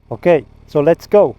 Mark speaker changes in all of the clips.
Speaker 1: Okay, so let's go.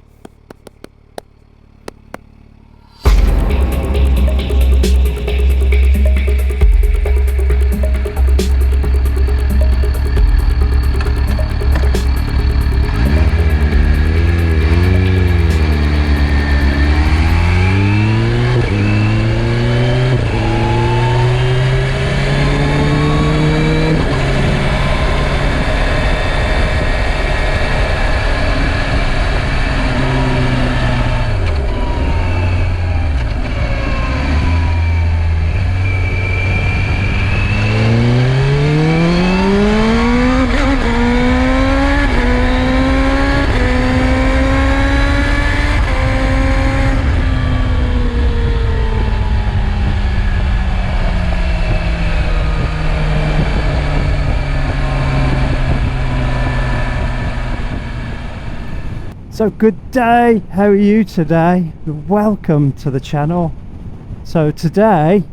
Speaker 1: So good day, how are you today? Welcome to the channel. So today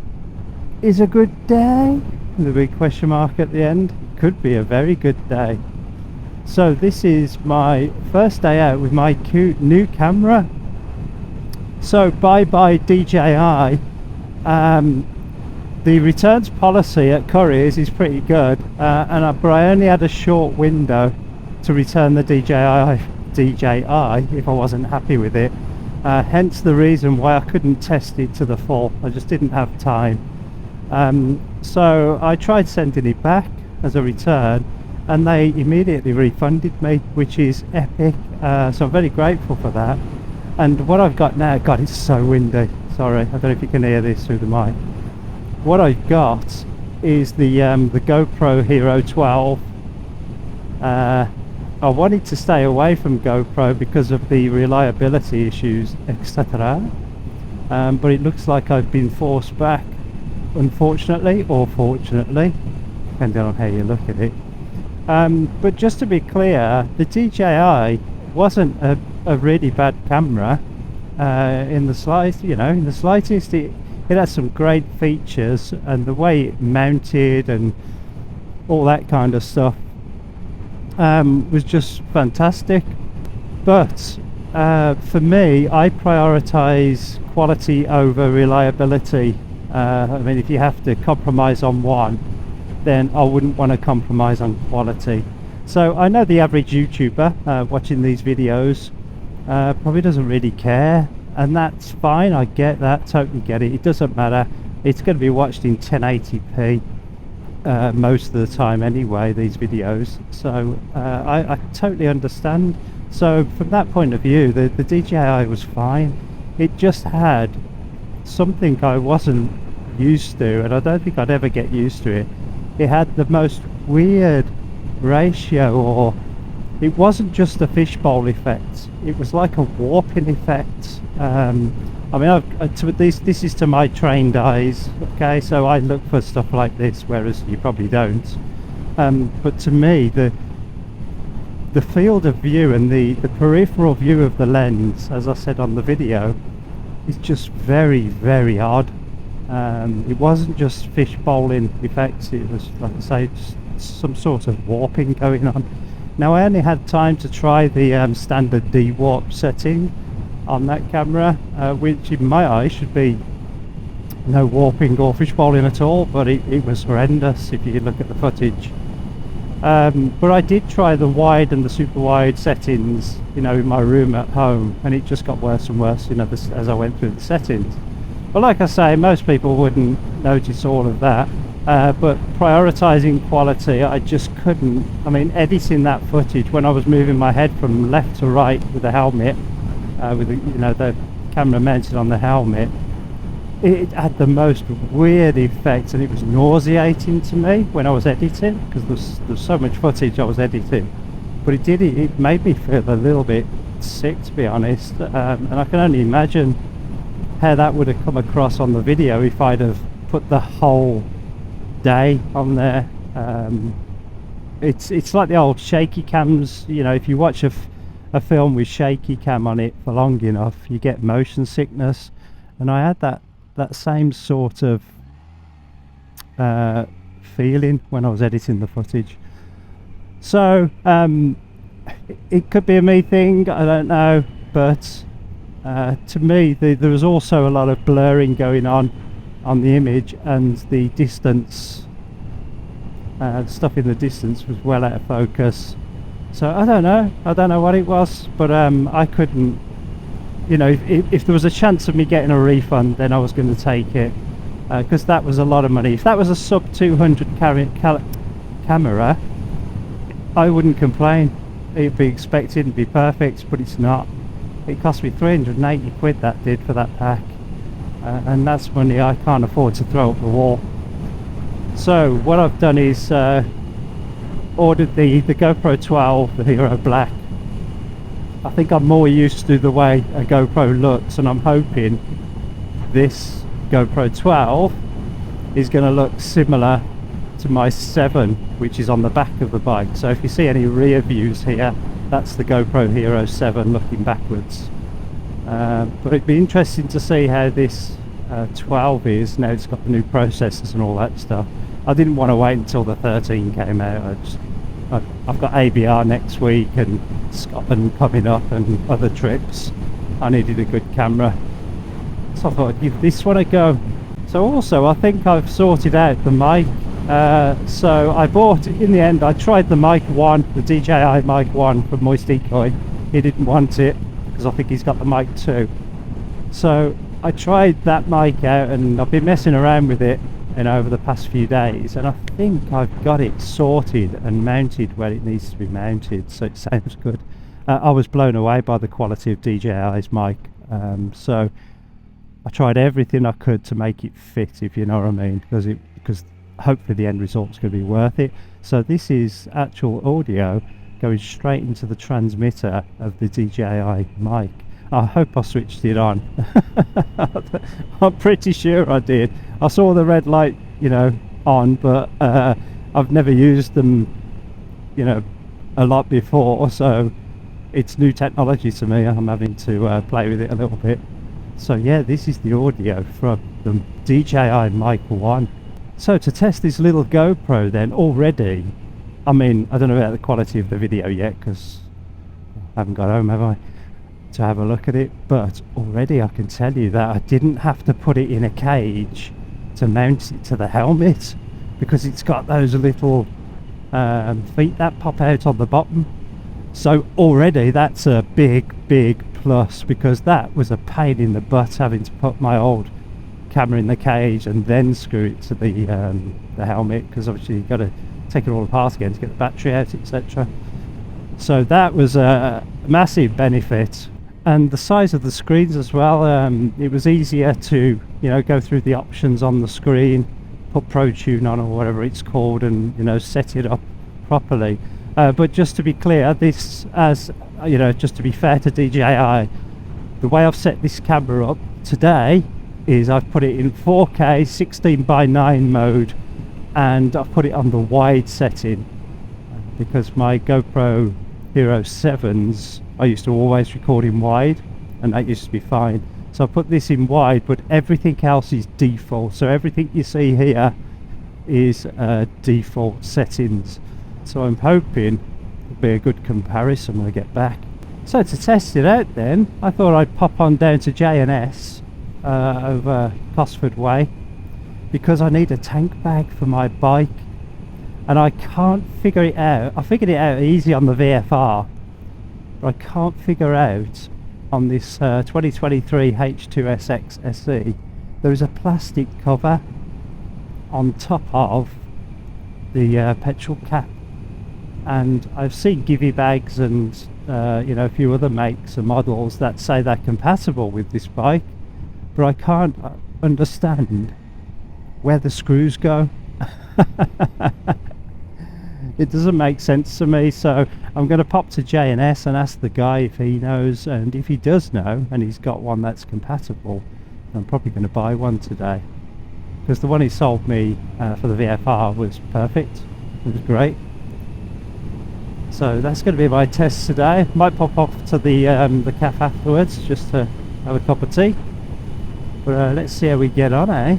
Speaker 1: is a good day, with a big question mark at the end. Could be a very good day. So this is my first day out with my cute new camera. So bye bye DJI. The returns policy at couriers is pretty good, but I only had a short window to return the DJI if I wasn't happy with it, hence the reason why I couldn't test it to the full. I just didn't have time. So I tried sending it back as a return and they immediately refunded me, which is epic. So I'm very grateful for that. And what I've got now, God, it's so windy, sorry, I don't know if you can hear this through the mic. What I've got is the GoPro Hero 12. I wanted to stay away from GoPro because of the reliability issues, etc. But it looks like I've been forced back, unfortunately or fortunately, depending on how you look at it. But just to be clear, the DJI wasn't a really bad camera in the slightest. In the slightest. It had some great features, and the way it mounted and all that kind of stuff was just fantastic. But for me, I prioritize quality over reliability. I mean, if you have to compromise on one, then I wouldn't want to compromise on quality. So I know the average YouTuber watching these videos probably doesn't really care, and that's fine. I get that, totally get it. It doesn't matter. It's going to be watched in 1080p most of the time anyway, these videos. So I totally understand. So from that point of view, the DJI was fine. It just had something I wasn't used to, and I don't think I'd ever get used to it. It had the most weird ratio, or it wasn't just a fishbowl effect, it was like a warping effect. I mean, this is to my trained eyes, okay, so I look for stuff like this, whereas you probably don't. But to me, the field of view and the peripheral view of the lens, as I said on the video, is just very, very odd. It wasn't just fishbowling effects, it was, like I say, just some sort of warping going on. Now, I only had time to try the standard D-warp setting on that camera, which in my eyes should be no warping or fishbowling at all, but it was horrendous if you look at the footage. But I did try the wide and the super wide settings, in my room at home, and it just got worse and worse, as I went through the settings. But like I say, most people wouldn't notice all of that. But prioritizing quality, I just couldn't. I mean, editing that footage when I was moving my head from left to right with the helmet, with the camera mounted on the helmet, it had the most weird effects, and it was nauseating to me when I was editing, because there's so much footage I was editing. But it made me feel a little bit sick, to be honest, and I can only imagine how that would have come across on the video if I'd have put the whole day on there. It's like the old shaky cams. If you watch a film with shaky cam on it for long enough, you get motion sickness, and I had that same sort of feeling when I was editing the footage. So it could be a me thing, I don't know, but to me there was also a lot of blurring going on the image, and the distance, stuff in the distance was well out of focus. So I don't know what it was, but I couldn't, you know, if there was a chance of me getting a refund, then I was going to take it, because that was a lot of money. If that was a sub 200 camera, I wouldn't complain. It'd be expected to be perfect, but it's not. It cost me 380 quid, that did, for that pack, and that's money I can't afford to throw up the wall. So what I've done is ordered the GoPro 12, the Hero Black. I think I'm more used to the way a GoPro looks, and I'm hoping this GoPro 12 is going to look similar to my 7, which is on the back of the bike. So if you see any rear views here, that's the GoPro Hero 7 looking backwards. But it'd be interesting to see how this 12 is now it's got the new processors and all that stuff. I didn't want to wait until the 13 came out. I've got ABR next week and Scotland coming up and other trips. I needed a good camera, so I thought I'd give this one a go. So also I think I've sorted out the mic. So I bought, in the end I tried the mic 1, the DJI mic 1 from Moist Decoy. He didn't want it because I think he's got the mic 2. So I tried that mic out and I've been messing around with it over the past few days, and I think I've got it sorted and mounted where it needs to be mounted, so it sounds good. I was blown away by the quality of DJI's mic, so I tried everything I could to make it fit, if you know what I mean, because hopefully the end result's going to be worth it. So this is actual audio going straight into the transmitter of the DJI mic. I hope I switched it on. I'm pretty sure I did. I saw the red light, you know, on, but I've never used them, you know, a lot before, so it's new technology to me. I'm having to play with it a little bit. So yeah, this is the audio from the DJI Mic 1. So to test this little GoPro then, already, I mean, I don't know about the quality of the video yet because I haven't got home, have I, to have a look at it, but already I can tell you that I didn't have to put it in a cage to mount it to the helmet, because it's got those little feet that pop out on the bottom. So already that's a big plus, because that was a pain in the butt, having to put my old camera in the cage and then screw it to the helmet, because obviously you've got to take it all apart again to get the battery out, etc. So that was a massive benefit. And the size of the screens as well, it was easier to, you know, go through the options on the screen, put ProTune on or whatever it's called, and, you know, set it up properly. But just to be clear, this, as you know, just to be fair to DJI, the way I've set this camera up today is I've put it in 4K 16:9 mode, and I've put it on the wide setting, because my GoPro Hero 7s I used to always record in wide, and that used to be fine. So I put this in wide, but everything else is default. So everything you see here is default settings. So I'm hoping it'll be a good comparison when I get back. So to test it out then, I thought I'd pop on down to J&S over Cosford Way, because I need a tank bag for my bike, and I can't figure it out. I figured it out easy on the VFR, but I can't figure out on this 2023 H2SX SE. There is a plastic cover on top of the petrol cap, and I've seen Givey bags and you know, a few other makes and models that say they're compatible with this bike, but I can't understand where the screws go. It doesn't make sense to me, so I'm going to pop to J&S and ask the guy if he knows, and if he does know and he's got one that's compatible, I'm probably going to buy one today, because the one he sold me for the VFR was perfect. It was great. So that's going to be my test today. Might pop off to the cafe afterwards just to have a cup of tea, but let's see how we get on, eh?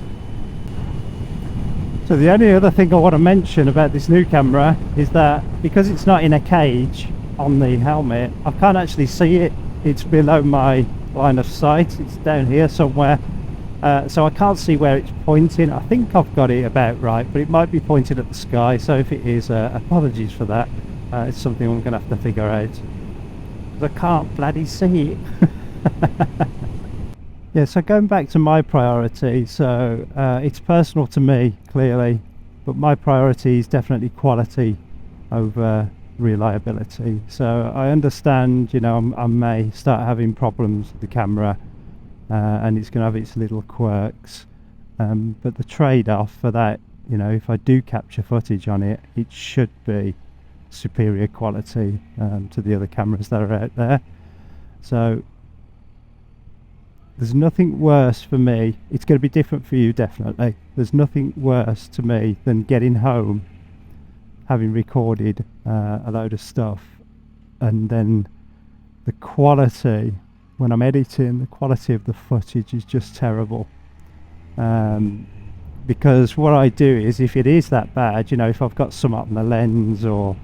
Speaker 1: So the only other thing I want to mention about this new camera is that because it's not in a cage, on the helmet. I can't actually see it. It's below my line of sight. It's down here somewhere. So I can't see where it's pointing. I think I've got it about right, but it might be pointed at the sky. So if it is, apologies for that. It's something I'm going to have to figure out. I can't bloody see it. Yeah, so going back to my priority, so it's personal to me, clearly, but my priority is definitely quality over reliability. So I understand, you know, I may start having problems with the camera, and it's going to have its little quirks, but the trade-off for that, you know, if I do capture footage on it, it should be superior quality to the other cameras that are out there. So there's nothing worse for me. It's going to be different for you, definitely. There's nothing worse to me than getting home, having recorded a load of stuff, and then the quality, when I'm editing, the quality of the footage is just terrible. Because what I do is, if it is that bad, you know, if I've got some up on the lens, or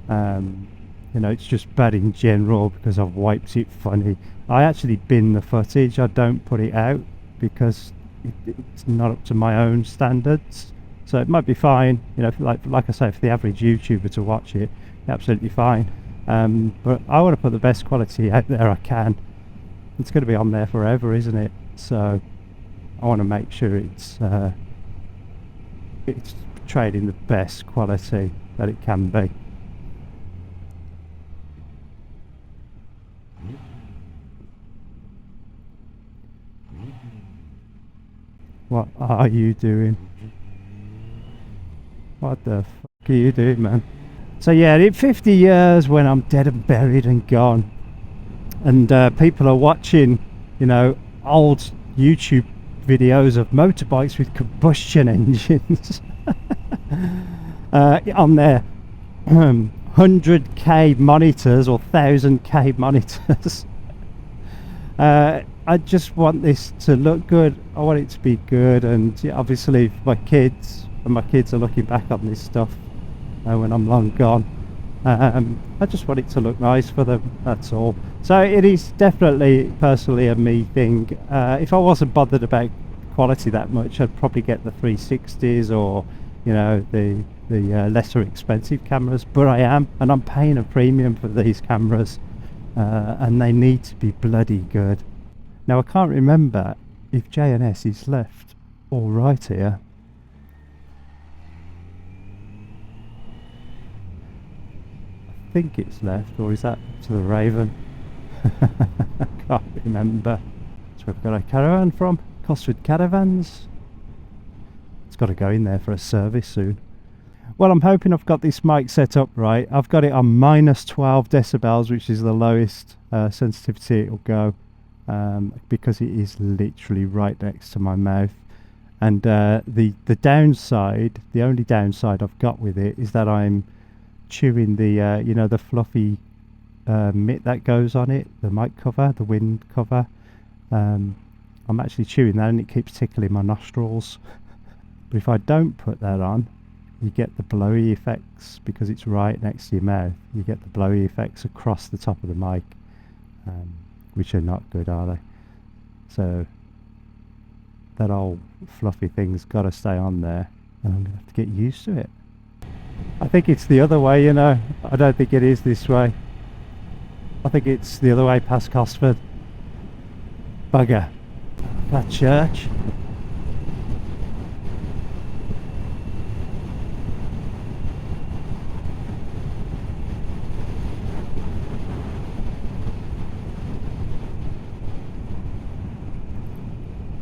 Speaker 1: you know, it's just bad in general because I've wiped it funny, I actually bin the footage. I don't put it out because it's not up to my own standards. So it might be fine, you know, like I say, for the average YouTuber to watch it, absolutely fine. But I want to put the best quality out there I can. It's going to be on there forever, isn't it? So I want to make sure it's trading the best quality that it can be. What are you doing? What the fuck are you doing, man? So yeah, in 50 years, when I'm dead and buried and gone, and people are watching, you know, old YouTube videos of motorbikes with combustion engines on their 100k monitors or 1000k monitors. I just want this to look good. I want it to be good, and yeah, obviously my kids, when my kids are looking back on this stuff when I'm long gone, I just want it to look nice for them, that's all. So it is definitely personally a me thing. If I wasn't bothered about quality that much, I'd probably get the 360s, or you know, the lesser expensive cameras, but I am, and I'm paying a premium for these cameras, and they need to be bloody good. Now I can't remember if J&S is left or right here. I think it's left, or is that to the Raven? I can't remember. That's where we've got our caravan from, Cosford Caravans. It's got to go in there for a service soon. Well, I'm hoping I've got this mic set up right. I've got it on minus 12 decibels, which is the lowest sensitivity it'll go, because it is literally right next to my mouth. And the downside, the only downside I've got with it, is that I'm chewing the you know, the fluffy mitt that goes on it, the mic cover, the wind cover. I'm actually chewing that, and it keeps tickling my nostrils. But if I don't put that on, you get the blowy effects, because it's right next to your mouth. You get the blowy effects across the top of the mic, which are not good, are they? So that old fluffy thing's got to stay on there, and I'm going to have to get used to it. I think it's the other way, you know. I don't think it is this way. I think it's the other way past Cosford. Bugger. That church.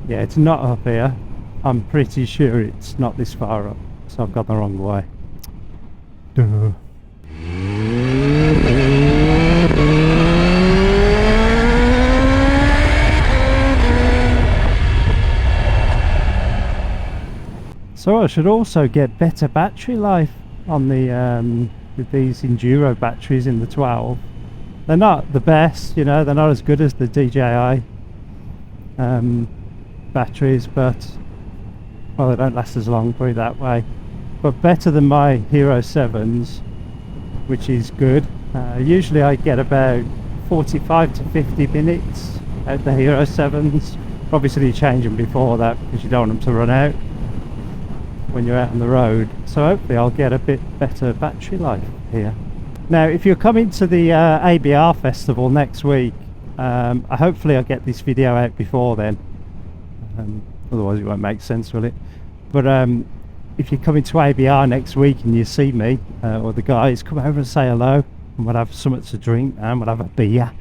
Speaker 1: Yeah, it's not up here. I'm pretty sure it's not this far up, so I've gone the wrong way. Duh. So I should also get better battery life on the with these enduro batteries in the 12. They're not the best, you know, they're not as good as the DJI batteries, but well, they don't last as long, probably that way, but better than my Hero 7s, which is good. Usually I get about 45 to 50 minutes at the Hero 7s. Obviously you change them before that because you don't want them to run out when you're out on the road. So hopefully I'll get a bit better battery life here. Now if you're coming to the ABR festival next week, hopefully I'll get this video out before then. Otherwise it won't make sense, will it? But if you're coming to ABR next week and you see me or the guys, come over and say hello, and we'll have something to drink and we'll have a beer.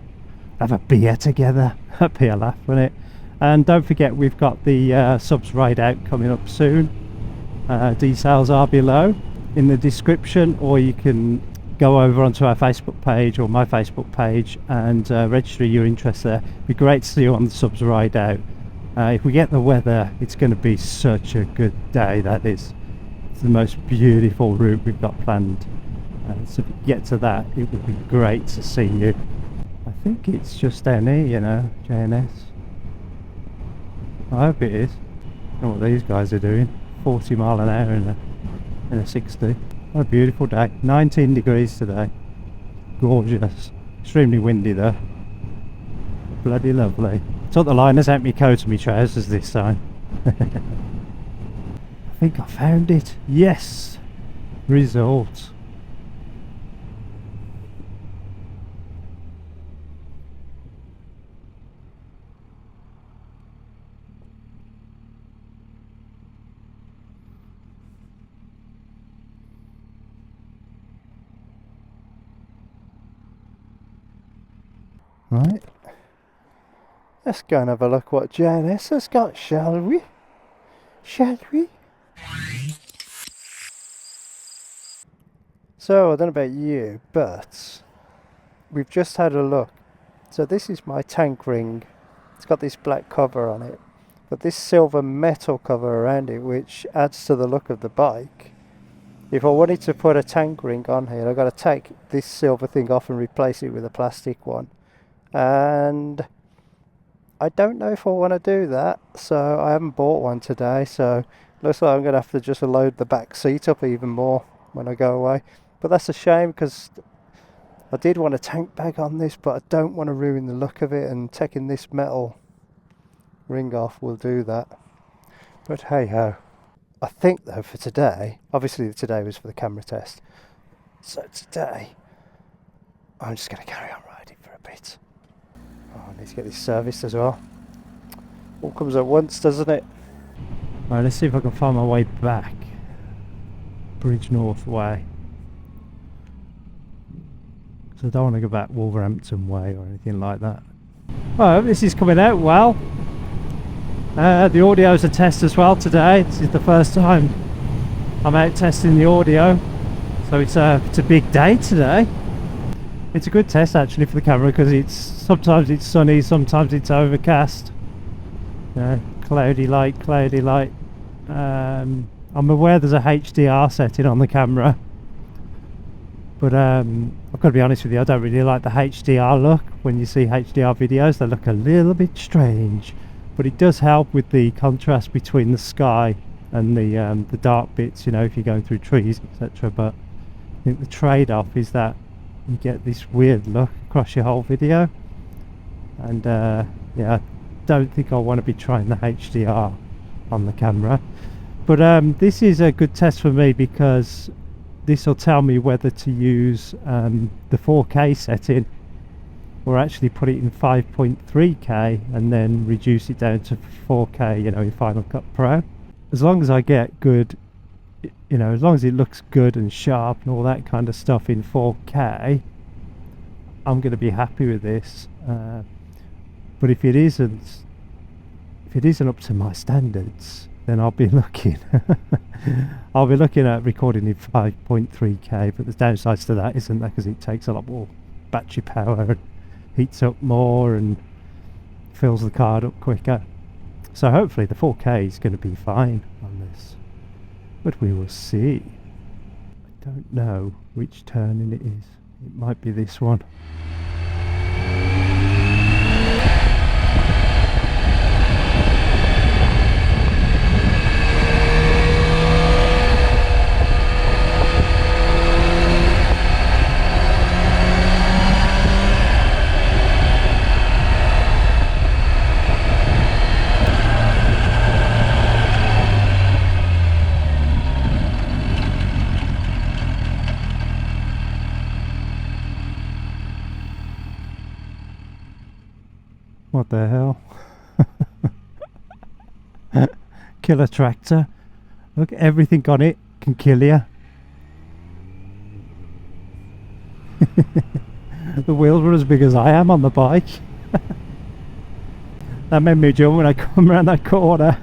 Speaker 1: Have a beer together. That'd be a laugh, wouldn't it? And don't forget we've got the subs ride out coming up soon. Details are below in the description, or you can go over onto our Facebook page or my Facebook page and register your interest there. It'd be great to see you on the subs ride out. If we get the weather, it's going to be such a good day. That is, it's the most beautiful route we've got planned. So if you get to that, it would be great to see you. I think it's just down here, you know, JNS. I hope it is. I don't know what these guys are doing. 40 mile an hour in a 60. What a beautiful day. 19 degrees today. Gorgeous. Extremely windy though. Bloody lovely. Took the liners out my coat and my trousers this time. I think I found it. Yes! Result. Right. Let's go and have a look what JNS has got, shall we? Shall we? So, I don't know about you, but we've just had a look. So this is my tank ring. It's got this black cover on it, but this silver metal cover around it, which adds to the look of the bike. If I wanted to put a tank ring on here, I've got to take this silver thing off and replace it with a plastic one. And I don't know if I want to do that, so I haven't bought one today. So looks like I'm going to have to just load the back seat up even more when I go away. But that's a shame because I did want a tank bag on this, but I don't want to ruin the look of it, and taking this metal ring off will do that. But hey ho. I think though for today, obviously today was for the camera test, so today I'm just going to carry on riding for a bit. Oh, I need to get this serviced as well. All comes at once, doesn't it? Right, let's see if I can find my way back. Bridge North way. Because I don't want to go back Wolverhampton way or anything like that. Well, this is coming out well. The audio's a test as well today. This is the first time I'm out testing the audio. So it's a big day today. It's a good test actually for the camera because sometimes it's sunny, sometimes it's overcast. Cloudy light, cloudy light. I'm aware there's a HDR setting on the camera, but I've got to be honest with you, I don't really like the HDR look. When you see HDR videos, they look a little bit strange, but it does help with the contrast between the sky and the dark bits, you know, if you're going through trees, etc. But I think the trade-off is that you get this weird look across your whole video, and yeah, I don't think I want to be trying the HDR on the camera. But this is a good test for me because this will tell me whether to use the 4K setting or actually put it in 5.3K and then reduce it down to 4K, you know, in Final Cut Pro. As long as I get good, you know, as long as it looks good and sharp and all that kind of stuff in 4K, I'm going to be happy with this. But if it isn't up to my standards, then I'll be looking I'll be looking at recording in 5.3K. But the downsides to that isn't that because it takes a lot more battery power and heats up more and fills the card up quicker. So hopefully the 4K is going to be fine on this, but we will see. I don't know which turning it is. It might be this one. What the hell? Killer tractor. Look, everything on it can kill you. The wheels were as big as I am on the bike. That made me jump when I come around that corner.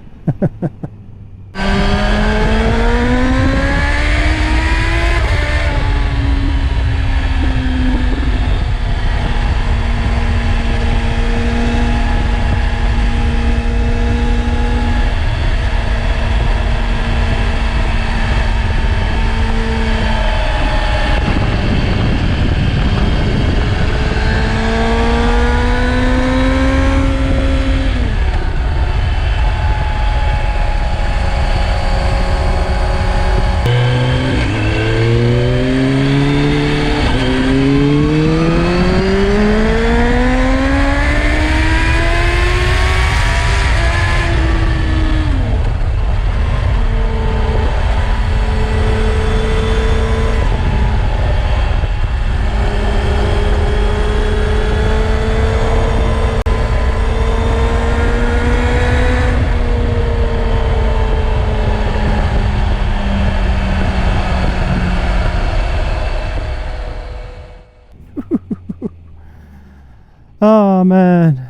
Speaker 1: Oh man.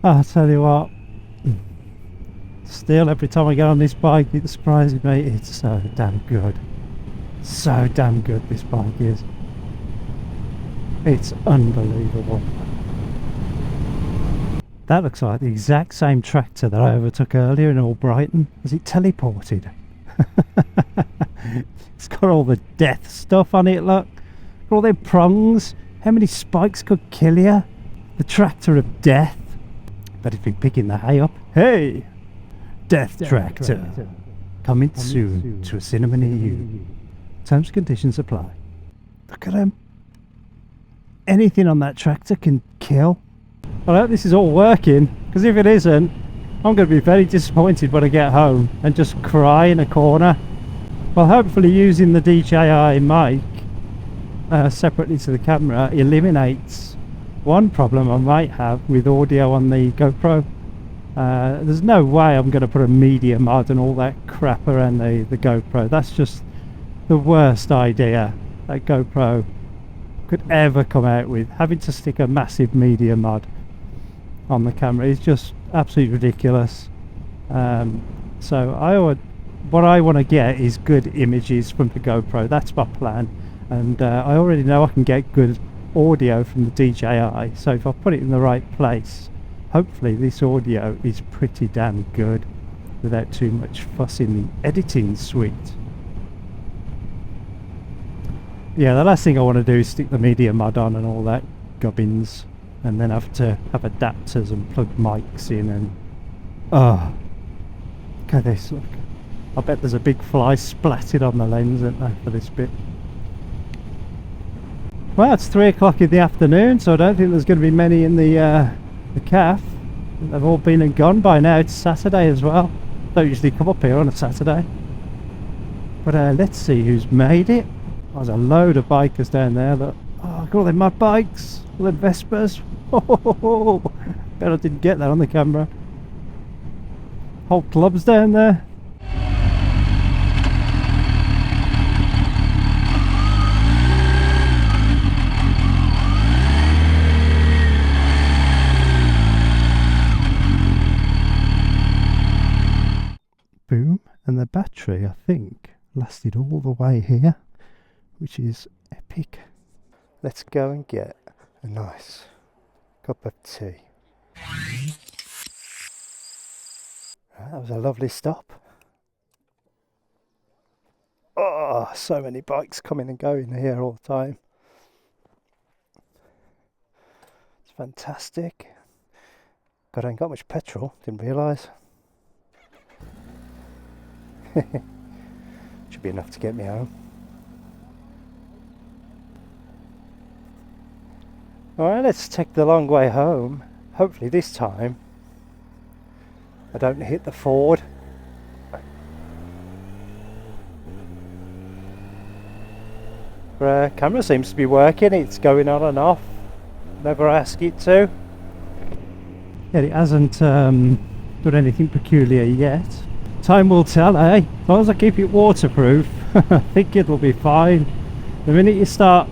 Speaker 1: I'll tell you what, still every time I get on this bike it surprises me. It's so damn good. So damn good this bike is. It's unbelievable. That looks like the exact same tractor that I overtook earlier in Albrighton. Is it teleported? It's got all the death stuff on it, look. Got all them prongs. How many spikes could kill you? The tractor of death. But it's been picking the hay up. Hey! Death tractor. Coming soon to a cinema near you. Terms and conditions apply. Look at them. Anything on that tractor can kill. I hope this is all working, because if it isn't, I'm going to be very disappointed when I get home and just cry in a corner. Well, hopefully using the DJI mic separately to the camera eliminates one problem I might have with audio on the GoPro. There's no way I'm going to put a media mod and all that crap around the GoPro. That's just the worst idea that GoPro could ever come out with. Having to stick a massive media mod on the camera is just absolutely ridiculous. So what I want to get is good images from the GoPro. That's my plan, and I already know I can get good audio from the DJI, so if I put it in the right place, hopefully this audio is pretty damn good without too much fuss in the editing suite. Yeah, the last thing I want to do is stick the media mod on and all that gubbins, and then have to have adapters and plug mics in, and oh, look at this, look. I bet there's a big fly splatted on the lens, isn't there, for this bit. Well, it's 3 o'clock in the afternoon, so I don't think there's going to be many in the calf. They've all been and gone by now. It's Saturday as well. Don't usually come up here on a Saturday. But let's see who's made it. There's a load of bikers down there. Look. Oh, look at all them mud bikes, all them Vespers. Oh, bet I didn't get that on the camera. Whole clubs down there. Boom, and the battery, I think, lasted all the way here, which is epic. Let's go and get a nice cup of tea. That was a lovely stop. Oh, so many bikes coming and going here all the time. It's fantastic. God, I ain't got much petrol, didn't realise. Should be enough to get me home. Alright, let's take the long way home. Hopefully this time I don't hit the Ford. camera seems to be working. It's going on and off. Never ask it to. Yeah, it hasn't done anything peculiar yet. Time will tell, eh? As long as I keep it waterproof, I think it'll be fine. The minute you start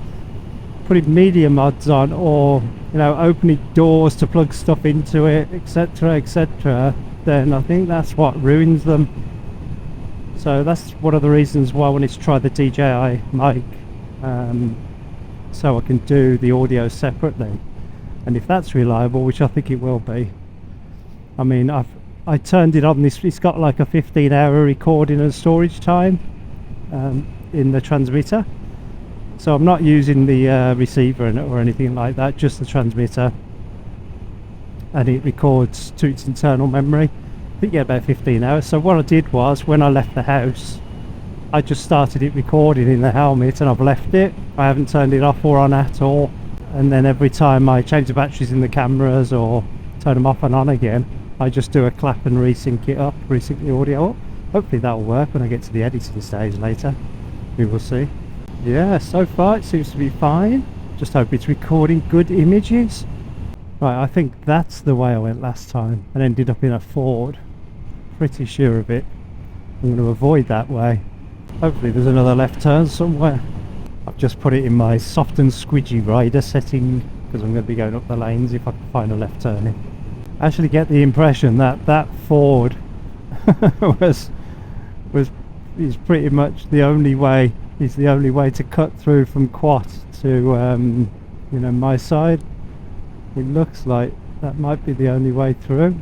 Speaker 1: putting media mods on, or opening doors to plug stuff into it, etc, etc, then I think that's what ruins them. So that's one of the reasons why I wanted to try the DJI mic, so I can do the audio separately. And if that's reliable, which I think it will be, I mean, I turned it on. It's got like a 15-hour recording and storage time in the transmitter, so I'm not using the receiver or anything like that, just the transmitter, and it records to its internal memory. I think, yeah, about 15 hours. So what I did was, when I left the house, I just started it recording in the helmet, and I've left it. I haven't turned it off or on at all. And then every time I change the batteries in the cameras or turn them off and on again, I just do a clap and resync it up, resync the audio up. Hopefully that'll work when I get to the editing stage later. We will see. Yeah, so far it seems to be fine. Just hope it's recording good images. Right, I think that's the way I went last time and ended up in a Ford. Pretty sure of it. I'm going to avoid that way. Hopefully there's another left turn somewhere. I've just put it in my soft and squidgy rider setting, because I'm going to be going up the lanes if I can find a left turning. I actually get the impression that that Ford is pretty much the only way. Is the only way to cut through from Quat to my side. It looks like that might be the only way through,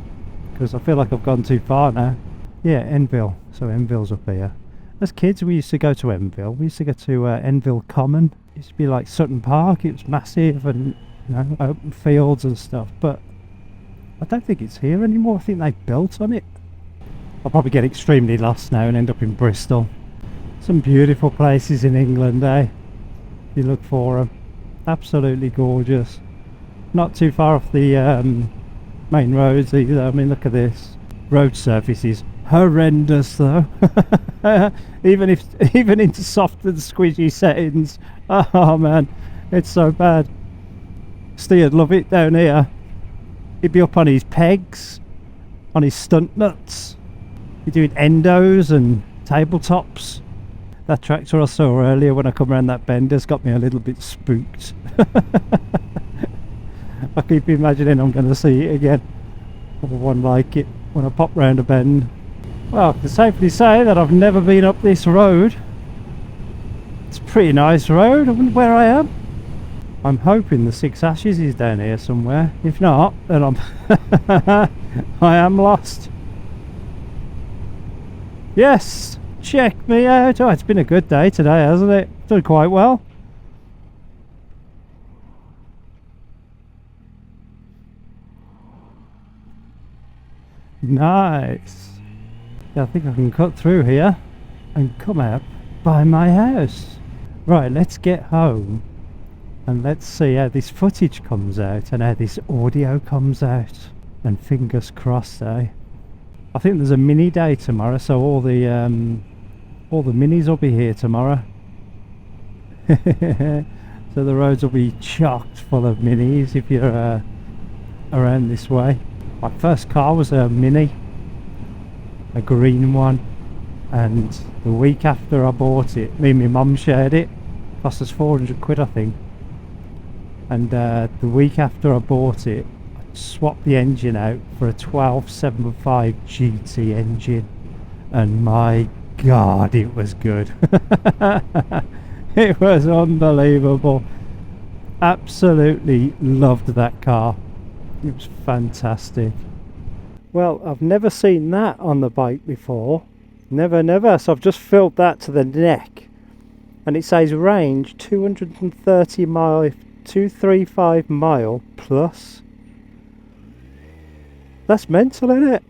Speaker 1: because I feel like I've gone too far now. Yeah, Enville. So Enville's up here. As kids, we used to go to Enville. We used to go to Enville Common. It used to be like Sutton Park. It was massive and open fields and stuff. But I don't think it's here anymore. I think they built on it. I'll probably get extremely lost now and end up in Bristol. Some beautiful places in England, eh? If you look for them. Absolutely gorgeous. Not too far off the main roads either. I mean, look at this. Road surface is horrendous though. even into soft and squishy settings. Oh man, it's so bad. Steve'd love it down here. He'd be up on his pegs, on his stunt nuts. He'd doing endos and tabletops. That tractor I saw earlier when I come around that bend has got me a little bit spooked. I keep imagining I'm going to see it again, or one like it, when I pop round a bend. Well, I can safely say that I've never been up this road. It's a pretty nice road. I wonder where I am. I'm hoping the Six Ashes is down here somewhere. If not, then I am lost. Yes, check me out. Oh, it's been a good day today, hasn't it? Done quite well. Nice. Yeah, I think I can cut through here and come out by my house. Right, let's get home and let's see how this footage comes out and how this audio comes out. And fingers crossed, eh? I think there's a mini day tomorrow, so all the minis will be here tomorrow. So the roads will be chocked full of minis if you're around this way. My first car was a Mini, a green one, and the week after I bought it, me and my mum shared it. Cost us 400 quid I think. And the week after I bought it, I swapped the engine out for a 1275 GT engine, and my god, it was good. It was unbelievable. Absolutely loved that car. It was fantastic. Well, I've never seen that on the bike before. Never. So I've just filled that to the neck. And it says range 230 mile, 235 mile plus. That's mental, isn't it?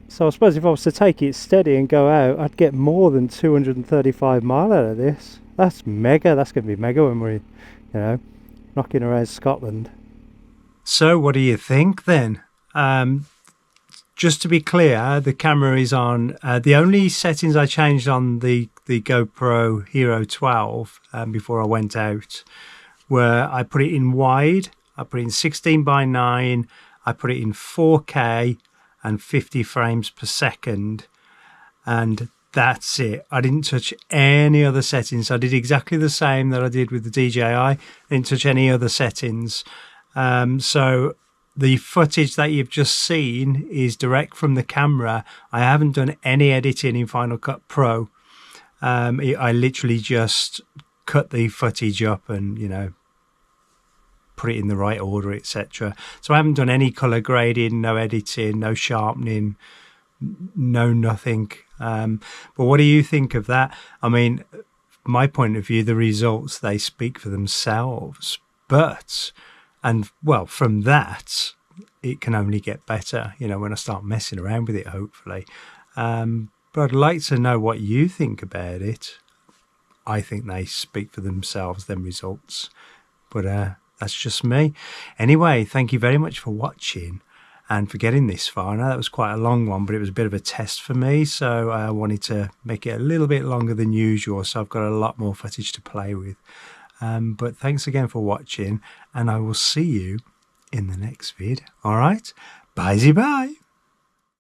Speaker 1: So I suppose if I was to take it steady and go out, I'd get more than 235 mile out of this. That's mega. That's going to be mega when we're, knocking around Scotland. So what do you think then? Just to be clear, the camera is on. The only settings I changed on the the GoPro Hero 12 before I went out, where I put it in wide, I put it in 16:9, I put it in 4K and 50 frames per second, and that's it. I didn't touch any other settings. I did exactly the same that I did with the DJI. I didn't touch any other settings. So the footage that you've just seen is direct from the camera. I haven't done any editing in Final Cut Pro. I literally just cut the footage up and, you know, put it in the right order, etc. So I haven't done any color grading, no editing, no sharpening, no nothing. But what do you think of that? I mean, from my point of view, the results, they speak for themselves. But, and well, from that, it can only get better, you know, when I start messing around with it, hopefully. But I'd like to know what you think about it. I think they speak for themselves, them results. But that's just me. Anyway, thank you very much for watching and for getting this far. I know that was quite a long one, but it was a bit of a test for me, so I wanted to make it a little bit longer than usual, so I've got a lot more footage to play with. But thanks again for watching, and I will see you in the next vid. All right, bye-bye.